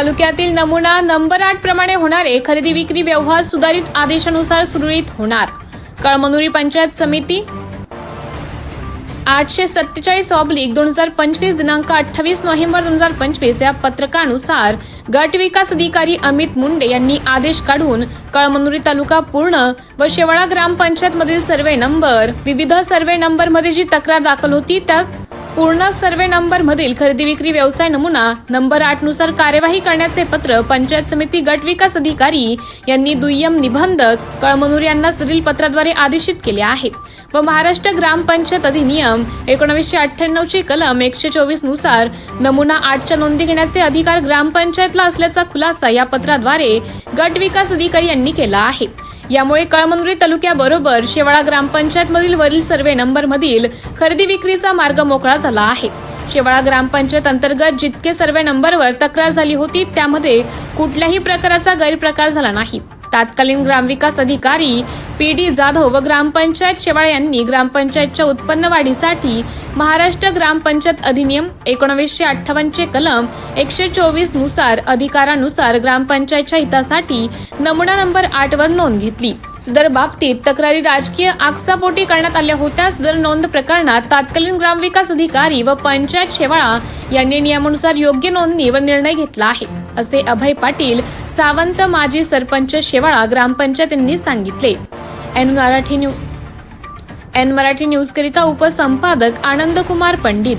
तालुक्यातील नमुना नंबर 8 प्रमाणे होणारे खरेदी विक्री व्यवहार सुधारित आदेशानुसार सुरळीत होणार। कळमनुरी पंचायत समिती 847/2025 दिनांक 28 नोव्हेंबर 2025 या पत्रकानुसार गट विकास अधिकारी अमित मुंडे यांनी आदेश काढून कळमनुरी तालुका पूर्ण व शेवाळा ग्रामपंचायत मधील सर्वे नंबर विविध सर्वे नंबर मध्ये जी तक्रार दाखल होती त्या पूर्ण सर्वे नंबर मधील खरेदी विक्री व्यवसाय नमुना नंबर 8 नुसार कार्यवाही करण्याचे पत्र पंचायत समिती गट विकास अधिकारी यांनी दुय्यम निबंधक कळमनुरी यांना सदरील पत्राद्वारे आदेशित केले आहे व महाराष्ट्र ग्रामपंचायत अधिनियम 1998 ची कलम 124 नुसार नमुना 8 च्या नोंदी घेण्याचे अधिकार ग्रामपंचायतला असल्याचा खुलासा या पत्राद्वारे गट विकास अधिकारी यांनी केला आहे। यामुळे कळमनुरी तालुक्याबरोबर शेवाळा ग्रामपंचायत मधील वरील सर्वे नंबर मधील खरेदी विक्रीचा मार्ग मोकळा झाला आहे। शेवाळा ग्रामपंचायत अंतर्गत जितके सर्वे नंबरवर तक्रार झाली होती त्यामध्ये कुठल्याही प्रकाराचा गैरप्रकार झाला नाही। तत्कालीन ग्रामविकास अधिकारी PD जाधव व ग्रामपंचायत शेवाळा यांनी ग्रामपंचायतच्या उत्पन्न वाढीसाठी महाराष्ट्र ग्रामपंचायत अधिनियम 1958 चे कलम 124 नुसार अधिकारानुसार ग्रामपंचायतच्या हितासाठी नमुना नंबर 8 वर नोंद घेतली। सदर बाबतीत तक्रारी राजकीय आक्षेपोटी करण्यात आल्या होत्या। सदर नोंद प्रकरणात तत्कालीन ग्रामविकास अधिकारी व पंचायत शेवाळा यांनी नियमानुसार योग्य नोंदणी व निर्णय घेतला आहे, असे अभय पाटील सावंत माजी सरपंच शेवाळा ग्रामपंचायत यांनी सांगितले। एन मराठी न्यूज करिता उपसंपादक आनंद कुमार पंडित।